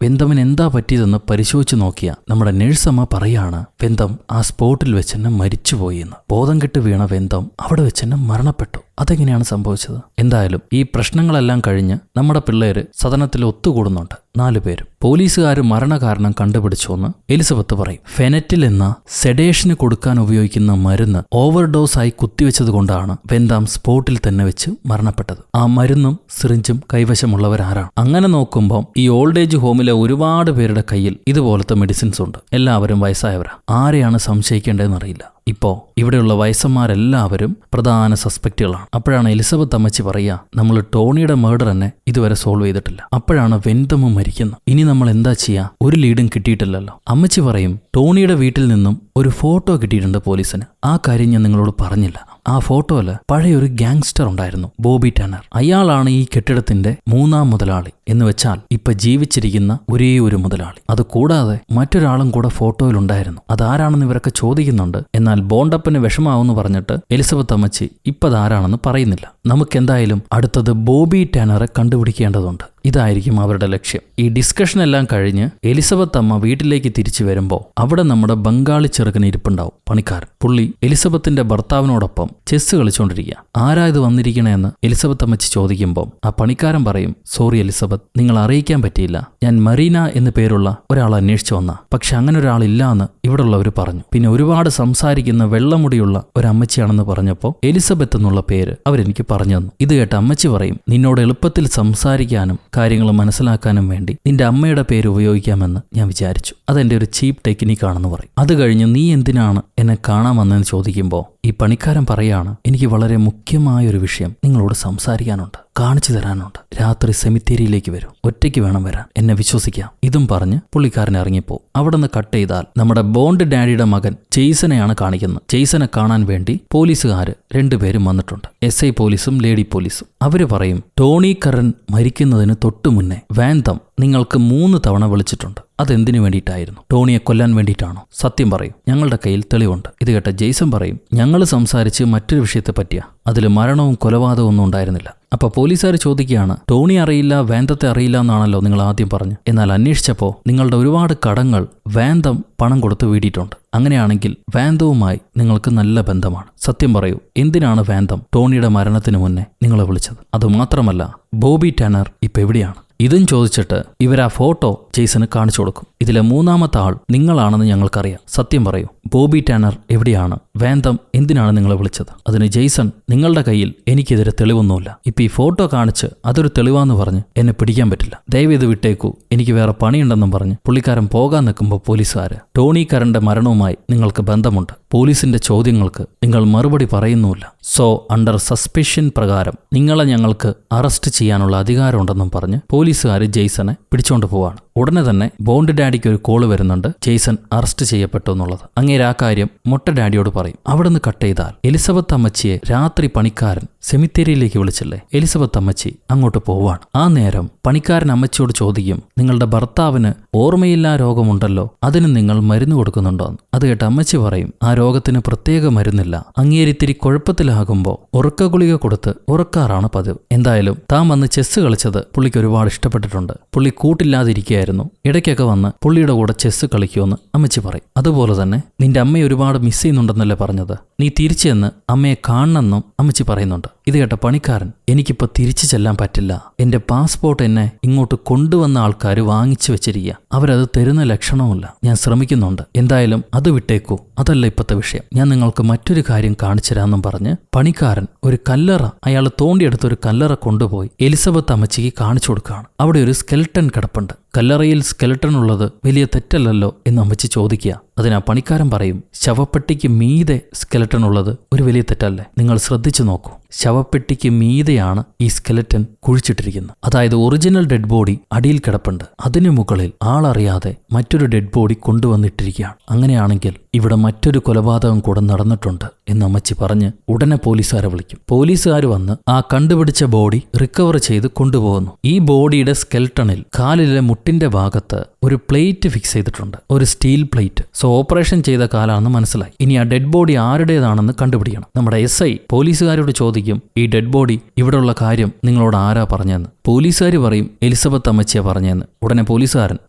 വെന്തമിന് എന്താ പറ്റിയതെന്ന് പരിശോധിച്ചു നോക്കിയ നമ്മുടെ നഴ്സമ്മ പറയാണ് വെന്തം ആ സ്പോട്ടിൽ വെച്ചെന്നെ മരിച്ചുപോയി എന്ന്. ബോധം കെട്ട് വീണ വെന്തം അവിടെ വെച്ചെന്നെ മരണപ്പെട്ടു. അതെങ്ങനെയാണ് സംഭവിച്ചത്? എന്തായാലും ഈ പ്രശ്നങ്ങളെല്ലാം കഴിഞ്ഞ് നമ്മുടെ പിള്ളേര് സദനത്തിൽ ഒത്തുകൂടുന്നുണ്ട്. 4 പേരും. പോലീസുകാർ മരണകാരണം കണ്ടുപിടിച്ചുവെന്ന് എലിസബത്ത് പറയും. ഫെനറ്റിൽ എന്ന സെഡേഷന് കൊടുക്കാൻ ഉപയോഗിക്കുന്ന മരുന്ന് ഓവർഡോസ് ആയി കുത്തിവെച്ചത് കൊണ്ടാണ് വെന്താം സ്പോട്ടിൽ തന്നെ വെച്ച് മരണപ്പെട്ടത്. ആ മരുന്നും സിറിഞ്ചും കൈവശമുള്ളവരാരാണ്? അങ്ങനെ നോക്കുമ്പോൾ ഈ ഓൾഡ് ഏജ് ഹോമിലെ ഒരുപാട് പേരുടെ കയ്യിൽ ഇതുപോലത്തെ മെഡിസിൻസ് ഉണ്ട്. എല്ലാവരും വയസ്സായവരാ. ആരെയാണ് സംശയിക്കേണ്ടതെന്നറിയില്ല. ഇപ്പോ ഇവിടെയുള്ള വയസ്സന്മാരെല്ലാവരും പ്രധാന സസ്പെക്റ്റുകളാണ്. അപ്പോഴാണ് എലിസബത്ത് അമ്മച്ചി പറയുക, നമ്മൾ ടോണിയുടെ മർഡർ തന്നെ ഇതുവരെ സോൾവ് ചെയ്തിട്ടില്ല. അപ്പോഴാണ് വെന്തമും മരിക്കുന്നത്. ഇനി നമ്മൾ എന്താ ചെയ്യുക? ഒരു ലീഡും കിട്ടിയിട്ടില്ലല്ലോ. അമ്മച്ചി പറയും, ടോണിയുടെ വീട്ടിൽ നിന്നും ഒരു ഫോട്ടോ കിട്ടിയിട്ടുണ്ട് പോലീസിന്. ആ കാര്യം ഞാൻ നിങ്ങളോട് പറഞ്ഞില്ല. ആ ഫോട്ടോയില് പഴയൊരു ഗാങ്സ്റ്റർ ഉണ്ടായിരുന്നു, ബോബി ടാനർ. അയാളാണ് ഈ കെട്ടിടത്തിന്റെ 3ാം മുതലാളി. എന്ന് വെച്ചാൽ ഇപ്പൊ ജീവിച്ചിരിക്കുന്ന ഒരേ ഒരു മുതലാളി. അത് കൂടാതെ മറ്റൊരാളും കൂടെ ഫോട്ടോയിലുണ്ടായിരുന്നു. അതാരാണെന്ന് ഇവരൊക്കെ ചോദിക്കുന്നുണ്ട്. എന്നാൽ ബോണ്ടപ്പന് വിഷമാവെന്ന് പറഞ്ഞിട്ട് എലിസബത്ത് അമ്മച്ചി ഇപ്പതാരാണെന്ന് പറയുന്നില്ല. നമുക്കെന്തായാലും അടുത്തത് ബോബി ടാനറെ കണ്ടുപിടിക്കേണ്ടതുണ്ട്. ഇതായിരിക്കും അവരുടെ ലക്ഷ്യം. ഈ ഡിസ്കഷൻ എല്ലാം കഴിഞ്ഞ് എലിസബത്ത് അമ്മ വീട്ടിലേക്ക് തിരിച്ചു വരുമ്പോൾ അവിടെ നമ്മുടെ ബംഗാളി ചെറുക്കന് ഇരിപ്പുണ്ടാവും, പണിക്കാരൻ. പുള്ളി എലിസബത്തിന്റെ ഭർത്താവിനോടൊപ്പം ചെസ് കളിച്ചുകൊണ്ടിരിക്കുക. ആരാ ഇത് വന്നിരിക്കണേന്ന് എലിസബത്ത് അമ്മച്ചി ചോദിക്കുമ്പോൾ ആ പണിക്കാരൻ പറയും, സോറി എലിസബത്ത്, നിങ്ങൾ അറിയിക്കാൻ പറ്റിയില്ല. ഞാൻ മറീന എന്ന് പേരുള്ള ഒരാൾ അന്വേഷിച്ചു വന്ന, പക്ഷെ അങ്ങനെ ഒരാളില്ല എന്ന് ഇവിടെയുള്ളവർ പറഞ്ഞു. പിന്നെ ഒരുപാട് സംസാരിക്കുന്ന വെള്ളമുടിയുള്ള ഒരു അമ്മച്ചിയാണെന്ന് പറഞ്ഞപ്പോൾ എലിസബത്ത് എന്നുള്ള പേര് അവരെനിക്ക് പറഞ്ഞു തന്നു. ഇത് കേട്ട് അമ്മച്ചി പറയും, നിന്നോട് എളുപ്പത്തിൽ സംസാരിക്കാനും കാര്യങ്ങൾ മനസ്സിലാക്കാനും വേണ്ടി നിന്റെ അമ്മയുടെ പേര് ഉപയോഗിക്കാമെന്ന് ഞാൻ വിചാരിച്ചു. അതെന്റെ ഒരു ചീപ്പ് ടെക്നിക്കാണെന്ന് പറയും. അത് കഴിഞ്ഞ് നീ എന്തിനാണ് എന്നെ കാണാൻ വന്നതെന്ന് ചോദിക്കുമ്പോൾ ഈ പണിക്കാരൻ പറയാണ്, എനിക്ക് വളരെ മുഖ്യമായൊരു വിഷയം നിങ്ങളോട് സംസാരിക്കാനുണ്ട്, കാണിച്ചു തരാനുണ്ട്. രാത്രി സെമിത്തേരിയിലേക്ക് വരും, ഒറ്റയ്ക്ക് വേണം വരാൻ, എന്നെ വിശ്വസിക്കാം. ഇതും പറഞ്ഞ് പുള്ളിക്കാരൻ ഇറങ്ങിപ്പോ. അവിടെ നിന്ന് കട്ട് ചെയ്താൽ നമ്മുടെ ബോണ്ട് ഡാഡിയുടെ മകൻ ജെയ്സനെയാണ് കാണിക്കുന്നത്. ജെയ്സനെ കാണാൻ വേണ്ടി പോലീസുകാർ 2 പേരും വന്നിട്ടുണ്ട്, SI പോലീസും ലേഡി പോലീസും. അവര് പറയും, ടോണി കറൻ മരിക്കുന്നതിന് തൊട്ടു മുന്നേ വാന്തം നിങ്ങൾക്ക് 3 തവണ വിളിച്ചിട്ടുണ്ട്. അതെന്തിനു വേണ്ടിയിട്ടായിരുന്നു? ടോണിയെ കൊല്ലാൻ വേണ്ടിയിട്ടാണോ? സത്യം പറയും, ഞങ്ങളുടെ കയ്യിൽ തെളിവുണ്ട്. ഇത് കേട്ട ജെയ്സൺ പറയും, ഞങ്ങൾ സംസാരിച്ച് മറ്റൊരു വിഷയത്തെ പറ്റിയാ, അതിൽ മരണവും കൊലപാതകവും ഒന്നും ഉണ്ടായിരുന്നില്ല. അപ്പൊ പോലീസുകാർ ചോദിക്കുകയാണ്, ടോണി അറിയില്ല, വാന്തത്തെ അറിയില്ല എന്നാണല്ലോ നിങ്ങൾ ആദ്യം പറഞ്ഞു. എന്നാൽ അന്വേഷിച്ചപ്പോൾ നിങ്ങളുടെ ഒരുപാട് കടങ്ങൾ വാന്തം പണം കൊടുത്ത് വീടിയിട്ടുണ്ട്. അങ്ങനെയാണെങ്കിൽ വാന്തവുമായി നിങ്ങൾക്ക് നല്ല ബന്ധമാണ്. സത്യം പറയൂ, എന്തിനാണ് വാന്തം ടോണിയുടെ മരണത്തിന് മുന്നേ നിങ്ങളെ വിളിച്ചത്? അതുമാത്രമല്ല, ബോബി ടാനർ ഇപ്പൊ എവിടെയാണ്? ഇതും ചോദിച്ചിട്ട് ഇവരാ ഫോട്ടോ ജെയ്സന് കാണിച്ചു കൊടുക്കും. ഇതിലെ 3ാമത്തെ ആൾ നിങ്ങളാണെന്ന് ഞങ്ങൾക്കറിയാം. സത്യം പറയൂ, ബോബി ടാനർ എവിടെയാണ്? വാന്തം എന്തിനാണ് നിങ്ങളെ വിളിച്ചത്? അതിന് ജെയ്സൺ, നിങ്ങളുടെ കയ്യിൽ എനിക്കെതിരെ തെളിവൊന്നുമില്ല. ഇപ്പൊ ഈ ഫോട്ടോ കാണിച്ച് അതൊരു തെളിവാന്ന് പറഞ്ഞ് എന്നെ പിടിക്കാൻ പറ്റില്ല. ദയവേത് വിട്ടേക്കൂ, എനിക്ക് വേറെ പണിയുണ്ടെന്നും പറഞ്ഞ് പുള്ളിക്കാരൻ പോകാൻ നിൽക്കുമ്പോൾ പോലീസുകാര്, ടോണി കറന്റെ മരണവുമായി നിങ്ങൾക്ക് ബന്ധമുണ്ട്. പോലീസിന്റെ ചോദ്യങ്ങൾക്ക് നിങ്ങൾ മറുപടി പറയുന്നുമില്ല. സോ അണ്ടർ സസ്പെഷൻ പ്രകാരം നിങ്ങളെ ഞങ്ങൾക്ക് അറസ്റ്റ് ചെയ്യാനുള്ള അധികാരമുണ്ടെന്നും പറഞ്ഞ് പോലീസുകാർ ജെയ്സനെ പിടിച്ചോണ്ട് പോവാണ്. ഉടനെ തന്നെ ബോണ്ട് ഡാഡിക്ക് ഒരു കോള് വരുന്നുണ്ട്, ജെയ്സൺ അറസ്റ്റ് ചെയ്യപ്പെട്ടു എന്നുള്ളത്. അങ്ങേര് ആ കാര്യം മൊട്ട ഡാഡിയോട് പറയും. അവിടെ നിന്ന് കട്ട് ചെയ്താൽ എലിസബത്ത് അമ്മച്ചിയെ രാത്രി പണിക്കാരൻ സെമിത്തേരിയിലേക്ക് വിളിച്ചില്ലേ, എലിസബത്ത് അമ്മച്ചി അങ്ങോട്ട് പോവാണ്. ആ നേരം പണിക്കാരൻ അമ്മച്ചിയോട് ചോദിക്കും, നിങ്ങളുടെ ഭർത്താവിന് ഓർമ്മയില്ലാ രോഗമുണ്ടല്ലോ, അതിന് നിങ്ങൾ മരുന്ന് കൊടുക്കുന്നുണ്ടോന്ന്. അത് കേട്ട് അമ്മച്ചി പറയും, ആ രോഗത്തിന് പ്രത്യേക മരുന്നില്ല, അങ്ങേരിത്തിരി കുഴപ്പത്തിലാകുമ്പോൾ ഉറക്ക ഗുളിക കൊടുത്ത് ഉറക്കാറാണ് പതിവ്. എന്തായാലും താൻ വന്ന് ചെസ് കളിച്ചത് പുള്ളിക്ക് ഒരുപാട് ഇഷ്ടപ്പെട്ടിട്ടുണ്ട്. പുള്ളി കൂട്ടില്ലാതിരിക്കുകയായിരുന്നു, ഇടയ്ക്കൊക്കെ വന്ന് പുള്ളിയുടെ കൂടെ ചെസ് കളിക്കുമെന്ന് അമ്മച്ചി പറയും. അതുപോലെ തന്നെ നിന്റെ അമ്മയെ ഒരുപാട് മിസ് ചെയ്യുന്നുണ്ടെന്നല്ലേ പറഞ്ഞത്, നീ തിരിച്ചു ചെന്ന് അമ്മയെ കാണണമെന്നും അമ്മച്ചി പറയുന്നുണ്ട്. ഇത് കേട്ട പണിക്കാരൻ, എനിക്കിപ്പോൾ തിരിച്ചു ചെല്ലാൻ പറ്റില്ല, എന്റെ പാസ്പോർട്ട് എന്നെ ഇങ്ങോട്ട് കൊണ്ടുവന്ന ആൾക്കാർ വാങ്ങിച്ചു വെച്ചിരിക്കുക, അവരത് തരുന്ന ലക്ഷണവുമില്ല, ഞാൻ ശ്രമിക്കുന്നുണ്ട്, എന്തായാലും അത് വിട്ടേക്കൂ, അതല്ല ഇപ്പോഴത്തെ വിഷയം, ഞാൻ നിങ്ങൾക്ക് മറ്റൊരു കാര്യം കാണിച്ചു തരാമെന്നും പറഞ്ഞ് പണിക്കാരൻ ഒരു കല്ലറ, അയാൾ തോണ്ടിയെടുത്തൊരു കല്ലറ കൊണ്ടുപോയി എലിസബത്ത് അമ്മച്ചിക്ക് കാണിച്ചു കൊടുക്കുകയാണ്. അവിടെ ഒരു സ്കെൽട്ടൻ കിടപ്പുണ്ട്. കല്ലറയിൽ സ്കെൽട്ടൺ ഉള്ളത് വലിയ തെറ്റല്ലല്ലോ എന്ന് അമ്മച്ചി ചോദിക്കുക. അതിനാ പണിക്കാരൻ പറയും, ശവപ്പെട്ടിക്ക് മീതെ സ്കെലട്ടൺ ഉള്ളത് ഒരു വലിയ തെറ്റല്ലേ? നിങ്ങൾ ശ്രദ്ധിച്ചു നോക്കൂ, ശവപ്പെട്ടിക്ക് മീതെയാണ് ഈ സ്കെലറ്റൻ കുഴിച്ചിട്ടിരിക്കുന്നത്. അതായത് ഒറിജിനൽ ഡെഡ് ബോഡി അടിയിൽ കിടപ്പുണ്ട്, അതിനു മുകളിൽ ആളറിയാതെ മറ്റൊരു ഡെഡ് ബോഡി കൊണ്ടുവന്നിട്ടിരിക്കുകയാണ്. അങ്ങനെയാണെങ്കിൽ ഇവിടെ മറ്റൊരു കൊലപാതകം കൂടെ നടന്നിട്ടുണ്ട് എന്ന് അമ്മച്ചി പറഞ്ഞ് ഉടനെ പോലീസുകാരെ വിളിക്കും. പോലീസുകാർ വന്ന് ആ കണ്ടുപിടിച്ച ബോഡി റിക്കവർ ചെയ്ത് കൊണ്ടുപോകുന്നു. ഈ ബോഡിയുടെ സ്കെൽട്ടണിൽ കാലിലെ മുട്ട മുട്ടിന്റെ ഭാഗത്ത് ഒരു പ്ലേറ്റ് ഫിക്സ് ചെയ്തിട്ടുണ്ട്, ഒരു സ്റ്റീൽ പ്ലേറ്റ്. സോ ഓപ്പറേഷൻ ചെയ്ത കാലാണെന്ന് മനസ്സിലായി. ഇനി ആ ഡെഡ് ബോഡി ആരുടേതാണെന്ന് കണ്ടുപിടിക്കണം. നമ്മുടെ SI പോലീസുകാരോട് ചോദിക്കും, ഈ ഡെഡ് ബോഡി ഇവിടെയുള്ള കാര്യം നിങ്ങളോട് ആരാ പറഞ്ഞെന്ന്. പോലീസുകാർ പറയും എലിസബത്ത് അമ്മച്ചിയെ പറഞ്ഞെന്ന്. ഉടനെ പോലീസുകാരൻ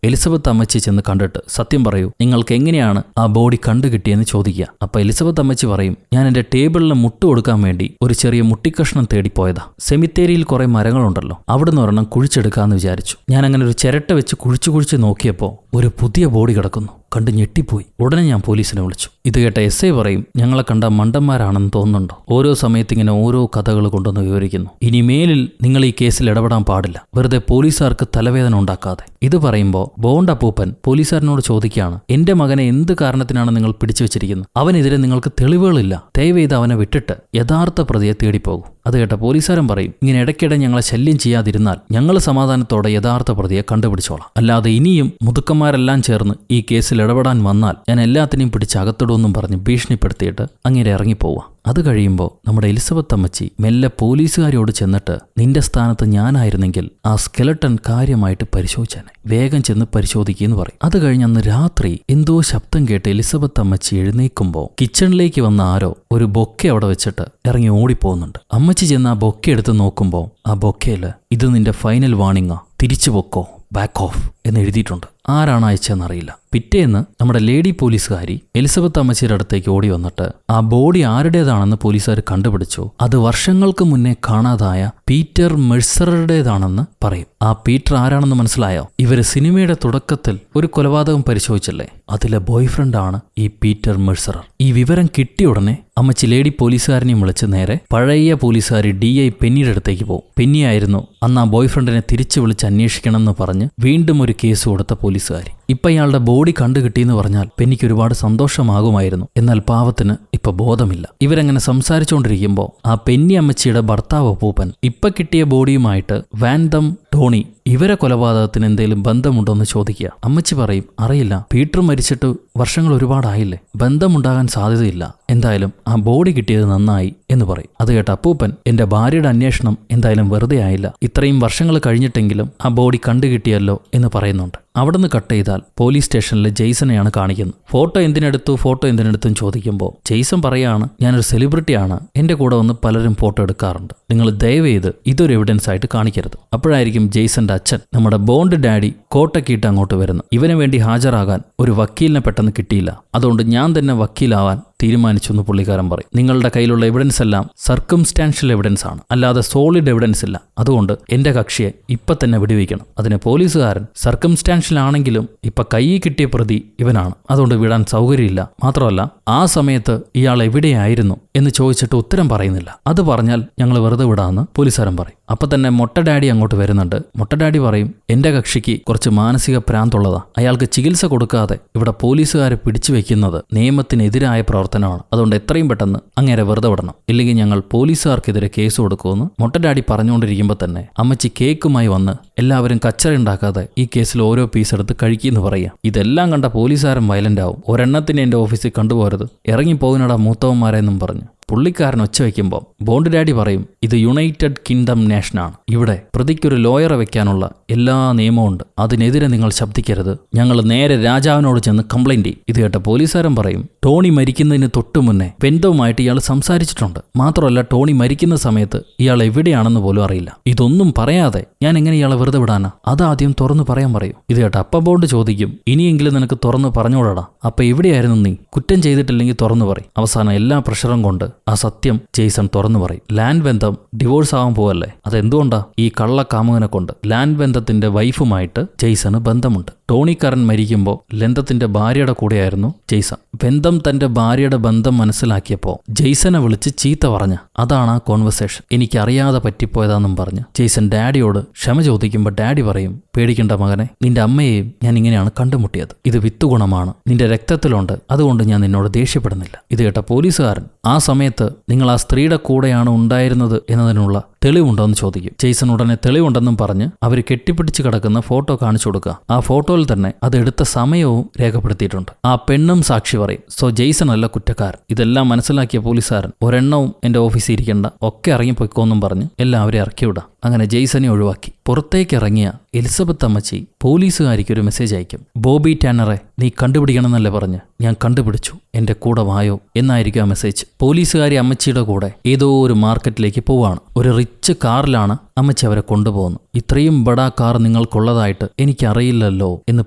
എലിസബത്ത് അമ്മച്ചി ചെന്ന് കണ്ടിട്ട് സത്യം പറയൂ, നിങ്ങൾക്ക് എങ്ങനെയാണ് ആ ബോഡി കണ്ടുകിട്ടിയെന്ന് ചോദിക്കുക. അപ്പൊ എലിസബത്ത് അമ്മച്ചി പറയും, ഞാൻ എന്റെ ടേബിളിന് മുട്ട് കൊടുക്കാൻ വേണ്ടി ഒരു ചെറിയ മുട്ടിക്കഷ്ണം തേടിപ്പോയതാ. സെമിത്തേരിയിൽ കുറെ മരങ്ങളുണ്ടല്ലോ, അവിടുന്ന് ഒരെണ്ണം കുഴിച്ചെടുക്കാന്ന് വിചാരിച്ചു. ഞാൻ അങ്ങനെ ഒരു ചിരട്ട വെച്ച് കുഴിച്ചു നോക്കിയപ്പോ ഒരു പുതിയ ബോഡി കിടക്കുന്നു. കണ്ട് ഞെട്ടിപ്പോയി. ഉടനെ ഞാൻ പോലീസിനെ വിളിച്ചു. ഇത് കേട്ട SI പറയും, ഞങ്ങളെ കണ്ട മണ്ടന്മാരാണെന്ന് തോന്നുന്നുണ്ടോ? ഓരോ സമയത്ത് ഇങ്ങനെ ഓരോ കഥകൾ കൊണ്ടുവന്ന് വിവരിക്കുന്നു. ഇനി മേലിൽ നിങ്ങൾ ഈ കേസിൽ ഇടപെടാൻ പാടില്ല, വെറുതെ പോലീസുകാർക്ക് തലവേദന ഉണ്ടാക്കാതെ. ഇത് പറയുമ്പോൾ ബോണ്ട് അപ്പൂപ്പൻ പോലീസുകാരനോട് ചോദിക്കുകയാണ്, എന്റെ മകനെ എന്ത് കാരണത്തിനാണ് നിങ്ങൾ പിടിച്ചു വെച്ചിരിക്കുന്നത്? അവനെതിരെ നിങ്ങൾക്ക് തെളിവുകളില്ല, ദയവേത് അവനെ വിട്ടിട്ട് യഥാർത്ഥ പ്രതിയെ തേടിപ്പോകൂ. അത് കേട്ട പോലീസുകാരൻ പറയും, ഇങ്ങനെ ഇടയ്ക്കിടെ ഞങ്ങളെ ശല്യം ചെയ്യാതിരുന്നാൽ ഞങ്ങൾ സമാധാനത്തോടെ യഥാർത്ഥ പ്രതിയെ കണ്ടുപിടിച്ചോളാം. അല്ലാതെ ഇനിയും മുതുക്കന്മാരെല്ലാം ചേർന്ന് ഈ കേസിൽ ഇടപെടാൻ വന്നാൽ ഞാൻ എല്ലാത്തിനെയും പിടിച്ച് അകത്തിടുമെന്നും പറഞ്ഞ് ഭീഷണിപ്പെടുത്തിയിട്ട് അങ്ങനെ ഇറങ്ങിപ്പോവാം. അത് കഴിയുമ്പോൾ നമ്മുടെ എലിസബത്ത് അമ്മച്ചി മെല്ലെ പോലീസുകാരോട് ചെന്നിട്ട്, നിന്റെ സ്ഥാനത്ത് ഞാനായിരുന്നെങ്കിൽ ആ സ്കെലട്ടൺ കാര്യമായിട്ട് പരിശോധിച്ചേനെ, വേഗം ചെന്ന് പരിശോധിക്കുകയെന്ന് പറയും. അത് കഴിഞ്ഞ് അന്ന് രാത്രി എന്തോ ശബ്ദം കേട്ട് എലിസബത്ത് അമ്മച്ചി എഴുന്നേൽക്കുമ്പോൾ കിച്ചണിലേക്ക് വന്ന ആരോ ഒരു ബൊക്കെ അവിടെ വെച്ചിട്ട് ഇറങ്ങി ഓടിപ്പോകുന്നുണ്ട്. അമ്മച്ചി ചെന്ന് ആ ബൊക്കെ എടുത്ത് നോക്കുമ്പോൾ ആ ബൊക്കയില്, ഇത് നിന്റെ ഫൈനൽ വാണിംഗാ, തിരിച്ചു പൊക്കോ, ബാക്ക് ഓഫ് എന്ന് എഴുതിയിട്ടുണ്ട്. ആരാണ് അയച്ചതെന്നറിയില്ല. പിറ്റേന്ന് നമ്മുടെ ലേഡി പോലീസുകാരി എലിസബത്ത് അമ്മച്ചിയുടെ അടുത്തേക്ക് ഓടി വന്നിട്ട് ആ ബോഡി ആരുടേതാണെന്ന് പോലീസുകാർ കണ്ടുപിടിച്ചു. അത് വർഷങ്ങൾക്ക് മുന്നേ കാണാതായ പീറ്റർ മെഴ്സറുടേതാണെന്ന് പറയും. ആ പീറ്റർ ആരാണെന്ന് മനസ്സിലായോ? ഇവര് സിനിമയുടെ തുടക്കത്തിൽ ഒരു കൊലപാതകം പരിശോധിച്ചല്ലേ, അതിലെ ബോയ്ഫ്രണ്ടാണ് ഈ പീറ്റർ മെഴ്സറർ. ഈ വിവരം കിട്ടിയ ഉടനെ അമ്മച്ചി ലേഡി പോലീസുകാരനെയും വിളിച്ച് നേരെ പഴയ പോലീസുകാരി DI പെന്നിയുടെ അടുത്തേക്ക് പോകും. പെന്നിയായിരുന്നു അന്ന് ആ ബോയ്ഫ്രണ്ടിനെ തിരിച്ചു വിളിച്ച് അന്വേഷിക്കണം എന്ന് പറഞ്ഞ് വീണ്ടും ഒരു കേസ് കൊടുത്ത പോലീസുകാരി. ഇപ്പൊ ഇയാളുടെ ബോഡി കണ്ടുകിട്ടിയെന്ന് പറഞ്ഞാൽ പെന്നിക്ക് ഒരുപാട് സന്തോഷമാകുമായിരുന്നു. എന്നാൽ പാവത്തിന് ഇപ്പൊ ബോധമില്ല. ഇവരങ്ങനെ സംസാരിച്ചുകൊണ്ടിരിക്കുമ്പോൾ ആ പെന്നി അമ്മച്ചിയുടെ ഭർത്താവ് അപ്പൂപ്പൻ ഇപ്പൊ കിട്ടിയ ബോഡിയുമായിട്ട് വാൻഡം ടോണി ഇവരെ കൊലപാതകത്തിന് എന്തെങ്കിലും ബന്ധമുണ്ടോന്ന് ചോദിക്കുക. അമ്മച്ചി പറയും, അറിയില്ല, പീറ്റർ മരിച്ചിട്ട് വർഷങ്ങൾ ഒരുപാടായില്ലേ, ബന്ധമുണ്ടാകാൻ സാധ്യതയില്ല, എന്തായാലും ആ ബോഡി കിട്ടിയത് നന്നായി എന്ന് പറയും. അത് കേട്ട അപ്പൂപ്പൻ, എന്റെ ഭാര്യയുടെ അന്വേഷണം എന്തായാലും വെറുതെ ആയില്ല, ഇത്രയും വർഷങ്ങൾ കഴിഞ്ഞിട്ടെങ്കിലും ആ ബോഡി കണ്ടുകിട്ടിയല്ലോ എന്ന് പറയുന്നുണ്ട്. അവിടുന്ന് കട്ട് ചെയ്താൽ പോലീസ് സ്റ്റേഷനിൽ ജെയ്സനെയാണ് കാണിക്കുന്നത്. ഫോട്ടോ എന്തിനെടുത്തും ചോദിക്കുമ്പോൾ ജെയ്സൺ പറയാണ്, ഞാനൊരു സെലിബ്രിറ്റിയാണ്, എന്റെ കൂടെ വന്ന് പലരും ഫോട്ടോ എടുക്കാറുണ്ട്, നിങ്ങൾ ദയവേത് ഇതൊരു എവിഡൻസ് ആയിട്ട് കാണിക്കരുത്. അപ്പോഴായിരിക്കും ജെയ്സന്റെ അച്ഛൻ നമ്മുടെ ബോണ്ട് ഡാഡി കോട്ടക്കിയിട്ട് അങ്ങോട്ട് വരുന്നു. ഇവന് വേണ്ടി ഹാജരാകാൻ ഒരു വക്കീലിനെ പെട്ടെന്ന് കിട്ടിയില്ല, അതുകൊണ്ട് ഞാൻ തന്നെ വക്കീലാവാൻ തീരുമാനിച്ചു എന്ന് പുള്ളിക്കാരൻ പറയും. നിങ്ങളുടെ കയ്യിലുള്ള എവിഡൻസ് എല്ലാം സർക്കംസ്റ്റാൻഷ്യൽ എവിഡൻസ് ആണ്, അല്ലാതെ സോളിഡ് എവിഡൻസ് ഇല്ല, അതുകൊണ്ട് എന്റെ കക്ഷിയെ ഇപ്പൊ തന്നെ വിടുവിക്കണം. അതിന് പോലീസുകാരൻ, സർക്കംസ്റ്റാൻഷ്യൽ ആണെങ്കിലും ഇപ്പൊ കയ്യിൽ കിട്ടിയ പ്രതി ഇവനാണ്, അതുകൊണ്ട് വിടാൻ സൗകര്യമില്ല, മാത്രമല്ല ആ സമയത്ത് ഇയാൾ എവിടെയായിരുന്നു എന്ന് ചോദിച്ചിട്ട് ഉത്തരം പറയുന്നില്ല, അത് പറഞ്ഞാൽ ഞങ്ങൾ വെറുതെ വിടാമെന്ന് പോലീസുകാരൻ പറയും. അപ്പൊ തന്നെ മൊട്ട ഡാഡി അങ്ങോട്ട് വരുന്നുണ്ട്. മൊട്ട ഡാഡി പറയും, എന്റെ കക്ഷിക്ക് കുറച്ച് മാനസിക ഭ്രാന്തുള്ളതാ, അയാൾക്ക് ചികിത്സ കൊടുക്കാതെ ഇവിടെ പോലീസുകാരെ പിടിച്ചു വെക്കുന്നത് നിയമത്തിനെതിരായ പ്രവർത്തനമാണ്, അതുകൊണ്ട് എത്രയും പെട്ടെന്ന് അങ്ങേരെ വെറുതെ വിടണം, ഇല്ലെങ്കിൽ ഞങ്ങൾ പോലീസുകാർക്കെതിരെ കേസ് കൊടുക്കുമെന്ന് മൊട്ട ഡാഡി പറഞ്ഞുകൊണ്ടിരിക്കുമ്പോൾ തന്നെ അമ്മച്ചി കേക്കുമായി വന്ന് എല്ലാവരും കച്ചറ ഉണ്ടാക്കാതെ ഈ കേസിൽ ഓരോ പീസ് എടുത്ത് കഴിക്കുമെന്ന് പറയാം. ഇതെല്ലാം കണ്ട പോലീസുകാരൻ വയലന്റ് ആവും. ഒരെണ്ണത്തിന് എന്റെ ഓഫീസിൽ കണ്ടുപോകരുത്, ഇറങ്ങിപ്പോകുന്നടാ മൂത്തവന്മാരെന്നും പറഞ്ഞ് പുള്ളിക്കാരൻ ഒച്ച വയ്ക്കുമ്പോൾ ബോണ്ട് ഡാഡി പറയും, ഇത് യുണൈറ്റഡ് കിങ്ഡം നേഷനാണ്, ഇവിടെ പ്രതിക്കൊരു ലോയറെ വെക്കാനുള്ള എല്ലാ നിയമമുണ്ട്, അതിനെതിരെ നിങ്ങൾ ശബ്ദിക്കരുത്, ഞങ്ങൾ നേരെ രാജാവിനോട് ചെന്ന് കംപ്ലൈന്റ് ചെയ്യും. ഇത് കേട്ട പോലീസുകാരൻ പറയും, ടോണി മരിക്കുന്നതിന് തൊട്ടു മുന്നേ ബെന്തവുമായിട്ട് ഇയാൾ സംസാരിച്ചിട്ടുണ്ട്, മാത്രമല്ല ടോണി മരിക്കുന്ന സമയത്ത് ഇയാൾ എവിടെയാണെന്ന് പോലും അറിയില്ല, ഇതൊന്നും പറയാതെ ഞാൻ എങ്ങനെ ഇയാളെ വെറുതെ വിടാനാ, അതാദ്യം തുറന്നു പറയാൻ പറയും. ഇത് കേട്ട അപ്പ ബോണ്ട് ചോദിക്കും, ഇനിയെങ്കിലും നിനക്ക് തുറന്നു പറഞ്ഞോടാ, അപ്പൊ എവിടെയായിരുന്നു നീ, കുറ്റം ചെയ്തിട്ടില്ലെങ്കിൽ തുറന്നു പറയും. അവസാനം എല്ലാ പ്രഷറും കൊണ്ട് ആ സത്യം ജെയ്സൺ തുറന്നു പറയും. ലാൻഡ് ബന്ധം ഡിവോഴ്സ് ആവാൻ പോവല്ലേ, അതെന്തുകൊണ്ടാ? ഈ കള്ള കാമുകനെ കൊണ്ട്. ലാൻഡ് ബന്ധത്തിന്റെ വൈഫുമായിട്ട് ജെയ്സണ് ബന്ധമുണ്ട്. ടോണിക്കാരൻ മരിക്കുമ്പോൾ ലന്തത്തിന്റെ ഭാര്യയുടെ കൂടെയായിരുന്നു ജെയ്സൺ. ബന്ധം തന്റെ ഭാര്യയുടെ ബന്ധം മനസ്സിലാക്കിയപ്പോൾ ജെയ്സനെ വിളിച്ച് ചീത്ത പറഞ്ഞ അതാണ് ആ കോൺവെർസേഷൻ. എനിക്കറിയാതെ പറ്റിപ്പോയതാണെന്നും പറഞ്ഞ് ജെയ്സൺ ഡാഡിയോട് ക്ഷമ ചോദിക്കുമ്പോൾ ഡാഡി പറയും, പേടിക്കേണ്ട മകനെ, നിന്റെ അമ്മയെയും ഞാൻ ഇങ്ങനെയാണ് കണ്ടുമുട്ടിയത്, ഇത് വിത്തുഗുണമാണ്, നിന്റെ രക്തത്തിലുണ്ട്, അതുകൊണ്ട് ഞാൻ നിന്നോട് ദേഷ്യപ്പെടുന്നില്ല. ഇത് കേട്ട പോലീസുകാരൻ, ആ സമയത്ത് നിങ്ങൾ ആ സ്ത്രീയുടെ കൂടെയാണ് ഉണ്ടായിരുന്നത് എന്നതിനുള്ള തെളിവുണ്ടോ എന്ന് ചോദിക്കും. ജെയ്സൺ ഉടനെ തെളിവുണ്ടെന്നും പറഞ്ഞ് അവർ കെട്ടിപ്പിടിച്ച് കിടക്കുന്ന ഫോട്ടോ കാണിച്ചു കൊടുക്കുക. ആ ഫോട്ടോയിൽ തന്നെ അത് എടുത്ത സമയവും രേഖപ്പെടുത്തിയിട്ടുണ്ട്. ആ പെണ്ണും സാക്ഷി പറയും. സോ ജെയ്സൺ അല്ല കുറ്റക്കാരൻ. ഇതെല്ലാം മനസ്സിലാക്കിയ പോലീസുകാരൻ, ഒരെണ്ണവും എന്റെ ഓഫീസിൽ ഇരിക്കേണ്ട, ഒക്കെ ഇറങ്ങിപ്പോയിക്കോന്നും പറഞ്ഞ് എല്ലാവരെയും ഇറക്കി വിടാം. അങ്ങനെ ജെയ്സനെ ഒഴിവാക്കി. പുറത്തേക്കിറങ്ങിയ എലിസബത്ത് അമ്മച്ചി പോലീസുകാരിക്കൊരു മെസ്സേജ് അയക്കും. ബോബി ടാനറെ നീ കണ്ടുപിടിക്കണമെന്നല്ലേ പറഞ്ഞ്, ഞാൻ കണ്ടുപിടിച്ചു, എന്റെ കൂടെ വായോ എന്നായിരിക്കും ആ മെസ്സേജ്. പോലീസുകാരി അമ്മച്ചിയുടെ കൂടെ ഏതോ ഒരു മാർക്കറ്റിലേക്ക് പോവാണ്. ഒരു റിച്ച് കാറിലാണ് അമ്മച്ചി അവരെ കൊണ്ടുപോകുന്നു. ഇത്രയും ബഡാ കാർ നിങ്ങൾക്കുള്ളതായിട്ട് എനിക്കറിയില്ലല്ലോ എന്ന്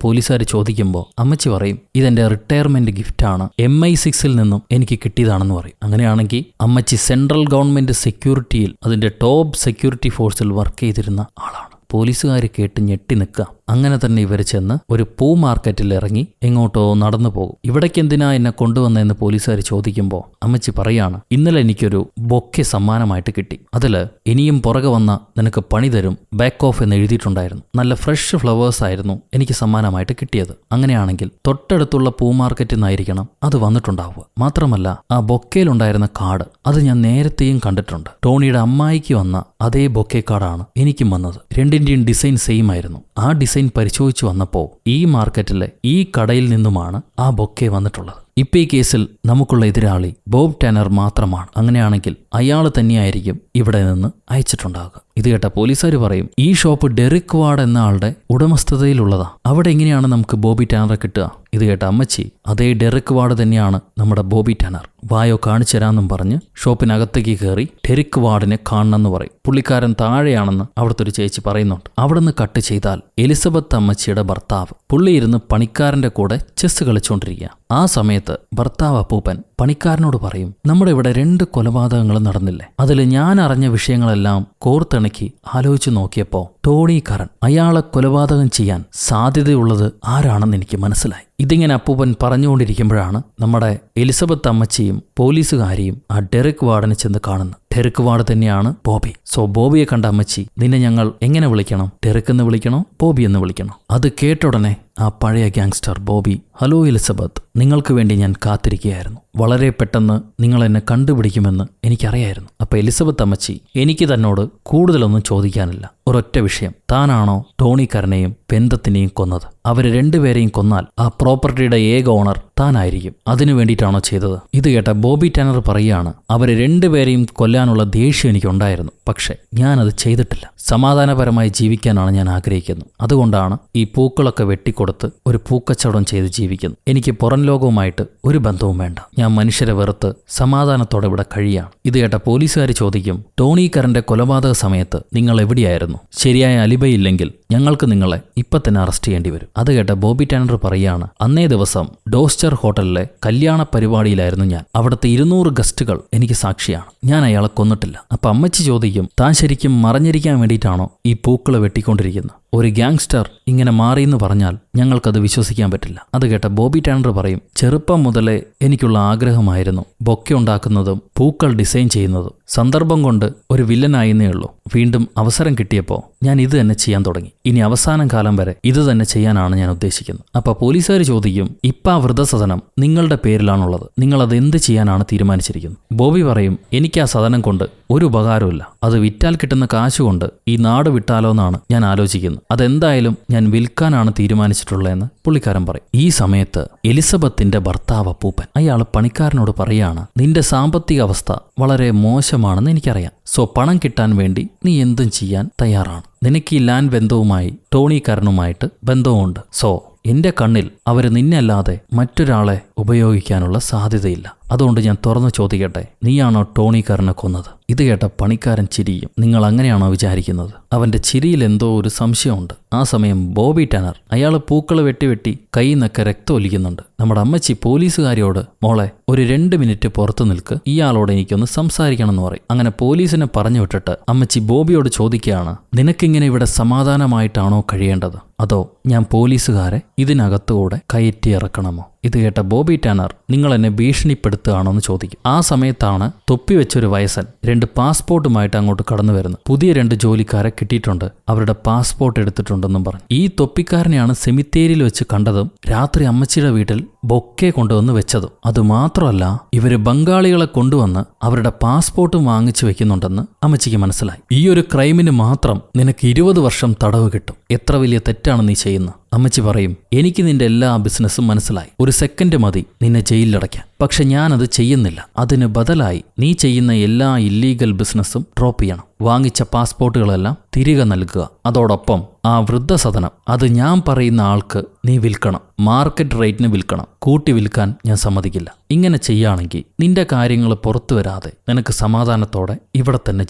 പോലീസുകാർ ചോദിക്കുമ്പോൾ അമ്മച്ചി പറയും, ഇതെന്റെ റിട്ടയർമെന്റ് ഗിഫ്റ്റാണ്, MI6 നിന്നും എനിക്ക് കിട്ടിയതാണെന്ന് പറയും. അങ്ങനെയാണെങ്കിൽ അമ്മച്ചി സെൻട്രൽ ഗവൺമെന്റ് സെക്യൂരിറ്റിയിൽ, അതിന്റെ ടോപ്പ് സെക്യൂരിറ്റി ഫോഴ്സിൽ വർക്ക് ചെയ്തിരുന്ന ആളാണ്. പോലീസുകാർ കേട്ട് ഞെട്ടി നിൽക്കുക. അങ്ങനെ തന്നെ ഇവർ ചെന്ന് ഒരു പൂ മാർക്കറ്റിൽ ഇറങ്ങി എങ്ങോട്ടോ നടന്നു പോകും. ഇവിടേക്ക് എന്തിനാ എന്നെ കൊണ്ടുവന്നതെന്ന് പോലീസുകാർ ചോദിക്കുമ്പോൾ അമ്മച്ചി പറയാണ്, ഇന്നലെ എനിക്കൊരു ബൊക്കെ സമ്മാനമായിട്ട് കിട്ടി. അതില് ഇനിയും പുറകെ വന്ന നിനക്ക് പണി തരും, ബാക്ക് ഓഫ് എന്ന് എഴുതിയിട്ടുണ്ടായിരുന്നു. നല്ല ഫ്രഷ് ഫ്ലവേഴ്സ് ആയിരുന്നു എനിക്ക് സമ്മാനമായിട്ട് കിട്ടിയത്. അങ്ങനെയാണെങ്കിൽ തൊട്ടടുത്തുള്ള പൂ മാർക്കറ്റിൽ നിന്നായിരിക്കണം അത് വന്നിട്ടുണ്ടാവുക. മാത്രമല്ല ആ ബൊക്കയിലുണ്ടായിരുന്ന കാർഡ് അത് ഞാൻ നേരത്തെയും കണ്ടിട്ടുണ്ട്. ടോണിയുടെ അമ്മായിക്ക് വന്ന അതേ ബൊക്കെ കാർഡാണ് എനിക്കും വന്നത്. രണ്ടിന്റെയും ഡിസൈൻ സെയിം ആയിരുന്നു. ആ ഡിസൈൻ പരിശോധിച്ചു വന്നപ്പോൾ ഈ മാർക്കറ്റിലെ ഈ കടയിൽ നിന്നുമാണ് ആ ബൊക്കെ വന്നിട്ടുള്ളത്. ഇപ്പൊ ഈ കേസിൽ നമുക്കുള്ള എതിരാളി ബോബ് ടാനർ മാത്രമാണ്. അങ്ങനെയാണെങ്കിൽ അയാൾ തന്നെയായിരിക്കും ഇവിടെ നിന്ന് അയച്ചിട്ടുണ്ടാകുക. ഇത് കേട്ട പോലീസുകാർ പറയും, ഈ ഷോപ്പ് ഡെറിക് വാർഡ് എന്ന ആളുടെ ഉടമസ്ഥതയിലുള്ളതാ, അവിടെ എങ്ങനെയാണ് നമുക്ക് ബോബി ടാനറെ കിട്ടുക? ഇത് കേട്ട അമ്മച്ചി, അതേ ഡെറിക് വാർഡ് തന്നെയാണ് നമ്മുടെ ബോബി ടാനർ, വായോ കാണിച്ചു തരാമെന്നും പറഞ്ഞ് ഷോപ്പിനകത്തേക്ക് കയറി ഡെറിക് വാർഡിനെ കാണണമെന്ന് പറയും. പുള്ളിക്കാരൻ താഴെയാണെന്ന് അവിടുത്തെ ഒരു ചേച്ചി പറയുന്നുണ്ട്. അവിടെ നിന്ന് കട്ട് ചെയ്താൽ എലിസബത്ത് അമ്മച്ചിയുടെ ഭർത്താവ് പുള്ളി ഇരുന്ന് പണിക്കാരന്റെ കൂടെ ചെസ് കളിച്ചുകൊണ്ടിരിക്കുക. ആ സമയത്ത് ഭർത്താവ് അപ്പൂപ്പൻ പണിക്കാരനോട് പറയും, നമ്മുടെ ഇവിടെ 2 കൊലപാതകങ്ങൾ നടന്നില്ലേ, അതിൽ ഞാൻ അറിഞ്ഞ വിഷയങ്ങളെല്ലാം കോർത്തിണക്കി ആലോചിച്ചു നോക്കിയപ്പോൾ ടോണി കറൻ അയാളെ കൊലപാതകം ചെയ്യാൻ സാധ്യതയുള്ളത് ആരാണെന്ന് എനിക്ക് മനസ്സിലായി. ഇതിങ്ങനെ അപ്പൂപ്പൻ പറഞ്ഞുകൊണ്ടിരിക്കുമ്പോഴാണ് നമ്മുടെ എലിസബത്ത് അമ്മച്ചിയും പോലീസുകാരിയും ആ ഡെറിക് വാർഡിനെ ചെന്ന് കാണുന്നത്. ഡെറിക് വാർഡ് തന്നെയാണ് ബോബി. സോ ബോബിയെ കണ്ട അമ്മച്ചി, നിന്നെ ഞങ്ങൾ എങ്ങനെ വിളിക്കണം, ഡെറിക് എന്ന് വിളിക്കണോ ബോബി എന്ന് വിളിക്കണോ? അത് കേട്ട ഉടനെ ആ പഴയ ഗാങ്സ്റ്റർ ബോബി, ഹലോ എലിസബത്ത്, നിങ്ങൾക്ക് വേണ്ടി ഞാൻ കാത്തിരിക്കുകയായിരുന്നു. വളരെ പെട്ടെന്ന് നിങ്ങൾ എന്നെ കണ്ടുപിടിക്കുമെന്ന് എനിക്കറിയായിരുന്നു. അപ്പൊ എലിസബത്ത് അമ്മച്ചി, എനിക്ക് തന്നോട് കൂടുതലൊന്നും ചോദിക്കാനില്ല. ഒരൊറ്റ വിഷയം, താനാണോ ടോണി കരനെയും പെന്തത്തിനെയും കൊന്നത്? അവര് 2 പേരെയും കൊന്നാൽ ആ പ്രോപ്പർട്ടിയുടെ ഏക ഓണർ താനായിരിക്കും. അതിനു വേണ്ടിയിട്ടാണോ ചെയ്തത്? ഇത് കേട്ട ബോബി ടാനർ പറയുകയാണ്, അവരെ 2 പേരെയും കൊല്ലാനുള്ള ദേഷ്യം എനിക്കുണ്ടായിരുന്നു, പക്ഷെ ഞാനത് ചെയ്തിട്ടില്ല. സമാധാനപരമായി ജീവിക്കാനാണ് ഞാൻ ആഗ്രഹിക്കുന്നത്. അതുകൊണ്ടാണ് ഈ പൂക്കളൊക്കെ വെട്ടിക്കൊടുത്ത് ഒരു പൂക്കച്ചവടം ചെയ്ത് ജീവിക്കുന്നത്. എനിക്ക് പുറം ലോകവുമായിട്ട് ഒരു ബന്ധവും വേണ്ട. ഞാൻ മനുഷ്യരെ വെറുത്ത് സമാധാനത്തോടെ ഇവിടെ കഴിയാണ്. ഇത് കേട്ട പോലീസുകാർ ചോദിക്കും, ടോണി കരന്റെ കൊലപാതക സമയത്ത് നിങ്ങൾ എവിടെയായിരുന്നു? ശരിയായ അലിബയില്ലെങ്കിൽ ഞങ്ങൾക്ക് നിങ്ങളെ ഇപ്പൊ തന്നെ അറസ്റ്റ് ചെയ്യേണ്ടി വരും. അത് കേട്ട ബോബി ടാനർ പറയാണ്, അന്നേ ദിവസം ഡോസ്റ്റർ ഹോട്ടലിലെ കല്യാണ പരിപാടിയിലായിരുന്നു ഞാൻ. അവിടുത്തെ 200 ഗസ്റ്റുകൾ എനിക്ക് സാക്ഷിയാണ്. ഞാൻ അയാളെ കൊന്നിട്ടില്ല. അപ്പൊ അമ്മച്ചി ചോദിക്കും, താൻ ശരിക്കും മറഞ്ഞിരിക്കാൻ വേണ്ടിയിട്ടാണോ ഈ പൂക്കളെ വെട്ടിക്കൊണ്ടിരിക്കുന്നത്? ഒരു ഗാങ്സ്റ്റർ ഇങ്ങനെ മാറിയെന്ന് പറഞ്ഞാൽ ഞങ്ങൾക്കത് വിശ്വസിക്കാൻ പറ്റില്ല. അത് കേട്ട ബോബി ടാനർ പറയും, ചെറുപ്പം മുതലേ എനിക്കുള്ള ആഗ്രഹമായിരുന്നു ബൊക്കെ ഉണ്ടാക്കുന്നതും പൂക്കൾ ഡിസൈൻ ചെയ്യുന്നതും. സന്ദർഭം കൊണ്ട് ഒരു വില്ലനായെന്നേ ഉള്ളൂ. വീണ്ടും അവസരം കിട്ടിയപ്പോൾ ഞാൻ ഇത് തന്നെ ചെയ്യാൻ തുടങ്ങി. ഇനി അവസാനം കാലം വരെ ഇത് തന്നെ ചെയ്യാനാണ് ഞാൻ ഉദ്ദേശിക്കുന്നത്. അപ്പൊ പോലീസുകാർ ചോദിക്കും, ഇപ്പം ആ വൃദ്ധസദനം നിങ്ങളുടെ പേരിലാണുള്ളത്, നിങ്ങളത് എന്ത് ചെയ്യാനാണ് തീരുമാനിച്ചിരിക്കുന്നത്? ബോബി പറയും, എനിക്ക് ആ സദനം കൊണ്ട് ഒരു ഉപകാരമില്ല. അത് വിറ്റാൽ കിട്ടുന്ന കാശ് കൊണ്ട് ഈ നാട് വിട്ടാലോ എന്നാണ് ഞാൻ ആലോചിക്കുന്നത്. അതെന്തായാലും ഞാൻ വിൽക്കാനാണ് തീരുമാനിച്ചിട്ടുള്ളതെന്ന് പുള്ളിക്കാരൻ പറയും. ഈ സമയത്ത് എലിസബത്തിന്റെ ഭർത്താവ് അപ്പൂപ്പൻ അയാൾ പണിക്കാരനോട് പറയാണ്, നിന്റെ സാമ്പത്തിക അവസ്ഥ വളരെ മോശമാണെന്ന് എനിക്കറിയാം. സോ പണം കിട്ടാൻ വേണ്ടി നീ എന്തും ചെയ്യാൻ തയ്യാറാണ്. നിനക്ക് ഈ ലാൻഡ് ബന്ധവുമായി ടോണി കരനുമായിട്ട് ബന്ധവുമുണ്ട്. സോ എന്റെ കണ്ണിൽ അവർ നിന്നല്ലാതെ മറ്റൊരാളെ ഉപയോഗിക്കാനുള്ള സാധ്യതയില്ല. അതുകൊണ്ട് ഞാൻ തുറന്നു ചോദിക്കട്ടെ, നീയാണോ ടോണി കരനെ കൊന്നത്? ഇത് കേട്ട പണിക്കാരൻ ചിരിയും. നിങ്ങൾ അങ്ങനെയാണോ വിചാരിക്കുന്നത്? അവന്റെ ചിരിയിൽ എന്തോ ഒരു സംശയമുണ്ട്. ആ സമയം ബോബി ടാനർ അയാൾ പൂക്കൾ വെട്ടി കയ്യിൽ നിന്നൊക്കെ രക്തം ഒലിക്കുന്നുണ്ട്. നമ്മുടെ അമ്മച്ചി പോലീസുകാരിയോട്, മോളെ ഒരു 2 മിനിറ്റ് പുറത്തു നിൽക്ക്, ഇയാളോട് എനിക്കൊന്ന് സംസാരിക്കണം എന്ന് പറയും. അങ്ങനെ പോലീസിനെ പറഞ്ഞു വിട്ടിട്ട് അമ്മച്ചി ബോബിയോട് ചോദിക്കുകയാണ്, നിനക്കിങ്ങനെ ഇവിടെ സമാധാനമായിട്ടാണോ കഴിയേണ്ടത്, അതോ ഞാൻ പോലീസുകാരെ ഇതിനകത്തുകൂടെ കയറ്റി ഇറക്കണമോ? ഇത് കേട്ട ബോബി ടാനർ, നിങ്ങൾ എന്നെ ഭീഷണിപ്പെടുത്തുകയാണോ എന്ന് ചോദിക്കും. ആ സമയത്താണ് തൊപ്പി വെച്ചൊരു വയസ്സൻ 2 പാസ്പോർട്ടുമായിട്ട് അങ്ങോട്ട് കടന്നു വരുന്നത്. പുതിയ 2 ജോലിക്കാരെ കിട്ടിയിട്ടുണ്ട്, അവരുടെ പാസ്പോർട്ട് എടുത്തിട്ടുണ്ടെന്നും പറഞ്ഞു. ഈ തൊപ്പിക്കാരനെയാണ് സെമിത്തേരിയിൽ വെച്ച് കണ്ടതും രാത്രി അമ്മച്ചിയുടെ വീട്ടിൽ ബൊക്കെ കൊണ്ടുവന്ന് വെച്ചതും. അതുമാത്രമല്ല, ഇവര് ബംഗാളികളെ കൊണ്ടുവന്ന് അവരുടെ പാസ്പോർട്ടും വാങ്ങിച്ചു വെക്കുന്നുണ്ടെന്ന് അമ്മച്ചിക്ക് മനസ്സിലായി. ഈ ഒരു ക്രൈമിന് മാത്രം നിനക്ക് 20 വർഷം തടവ് കിട്ടും. എത്ര വലിയ തെറ്റാണ് നീ ചെയ്യുന്നത്. അമ്മച്ചി പറയും, എനിക്ക് നിന്റെ എല്ലാ ബിസിനസ്സും മനസ്സിലായി. ഒരു സെക്കൻഡ് മതി നിന്നെ ജയിലിലടയ്ക്കാൻ. പക്ഷെ ഞാനത് ചെയ്യുന്നില്ല. അതിന് ബദലായി നീ ചെയ്യുന്ന എല്ലാ ഇല്ലീഗൽ ബിസിനസ്സും ഡ്രോപ്പ് ചെയ്യണം. വാങ്ങിച്ച പാസ്പോർട്ടുകളെല്ലാം തിരികെ നൽകുക. അതോടൊപ്പം ആ വൃദ്ധസദനം അത് ഞാൻ പറയുന്ന ആൾക്ക് നീ വിൽക്കണം. മാർക്കറ്റ് റേറ്റിന് വിൽക്കണം. കൂട്ടി വിൽക്കാൻ ഞാൻ സമ്മതിക്കില്ല. ഇങ്ങനെ ചെയ്യുകയാണെങ്കിൽ നിന്റെ കാര്യങ്ങൾ പുറത്തു വരാതെ നിനക്ക് സമാധാനത്തോടെ ഇവിടെ തന്നെ